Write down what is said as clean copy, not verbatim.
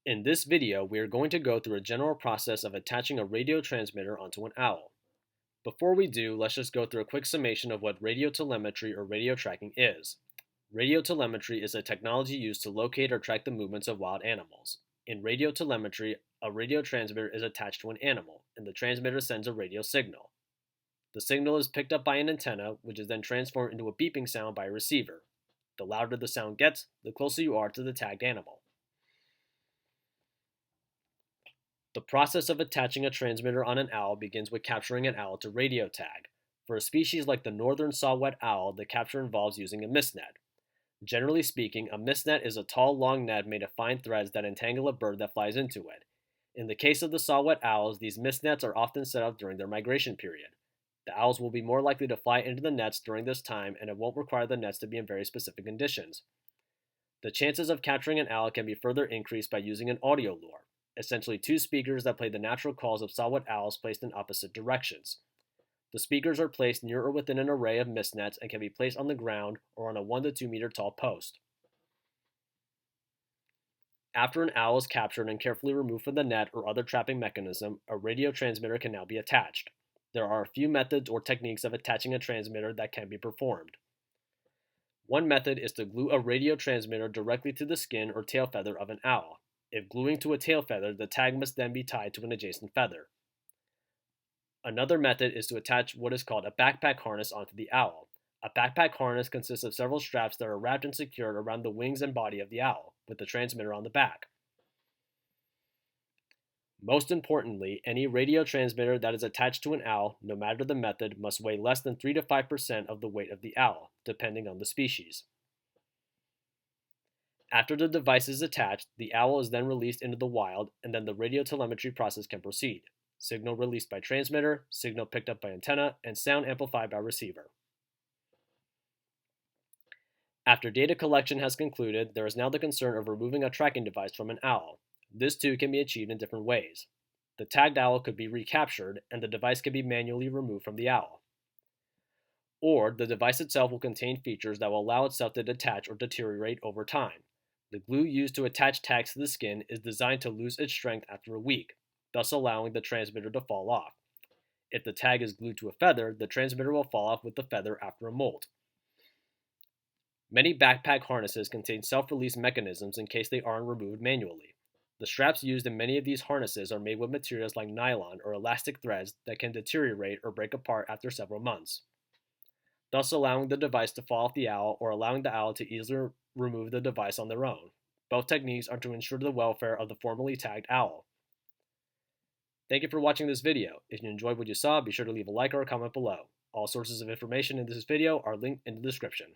In this video, we are going to go through a general process of attaching a radio transmitter onto an owl. Before we do, let's just go through a quick summation of what radio telemetry or radio tracking is. Radio telemetry is a technology used to locate or track the movements of wild animals. In radio telemetry, a radio transmitter is attached to an animal, and the transmitter sends a radio signal. The signal is picked up by an antenna, which is then transformed into a beeping sound by a receiver. The louder the sound gets, the closer you are to the tagged animal. The process of attaching a transmitter on an owl begins with capturing an owl to radio tag. For a species like the northern saw-whet owl, the capture involves using a mist net. Generally speaking, a mist net is a tall, long net made of fine threads that entangle a bird that flies into it. In the case of the saw-whet owls, these mist nets are often set up during their migration period. The owls will be more likely to fly into the nets during this time, and it won't require the nets to be in very specific conditions. The chances of capturing an owl can be further increased by using an audio lure, essentially two speakers that play the natural calls of saw-whet owls placed in opposite directions. The speakers are placed near or within an array of mist nets and can be placed on the ground or on a 1 to 2 meter tall post. After an owl is captured and carefully removed from the net or other trapping mechanism, a radio transmitter can now be attached. There are a few methods or techniques of attaching a transmitter that can be performed. One method is to glue a radio transmitter directly to the skin or tail feather of an owl. If gluing to a tail feather, the tag must then be tied to an adjacent feather. Another method is to attach what is called a backpack harness onto the owl. A backpack harness consists of several straps that are wrapped and secured around the wings and body of the owl, with the transmitter on the back. Most importantly, any radio transmitter that is attached to an owl, no matter the method, must weigh less than 3 to 5% of the weight of the owl, depending on the species. After the device is attached, the owl is then released into the wild, and then the radio telemetry process can proceed. Signal released by transmitter, signal picked up by antenna, and sound amplified by receiver. After data collection has concluded, there is now the concern of removing a tracking device from an owl. This too can be achieved in different ways. The tagged owl could be recaptured, and the device can be manually removed from the owl. Or the device itself will contain features that will allow itself to detach or deteriorate over time. The glue used to attach tags to the skin is designed to lose its strength after a week, thus allowing the transmitter to fall off. If the tag is glued to a feather, the transmitter will fall off with the feather after a molt. Many backpack harnesses contain self-release mechanisms in case they aren't removed manually. The straps used in many of these harnesses are made with materials like nylon or elastic threads that can deteriorate or break apart after several months, thus allowing the device to fall off the owl or allowing the owl to easily remove the device on their own. Both techniques are to ensure the welfare of the formerly tagged owl. Thank you for watching this video. If you enjoyed what you saw, be sure to leave a like or a comment below. All sources of information in this video are linked in the description.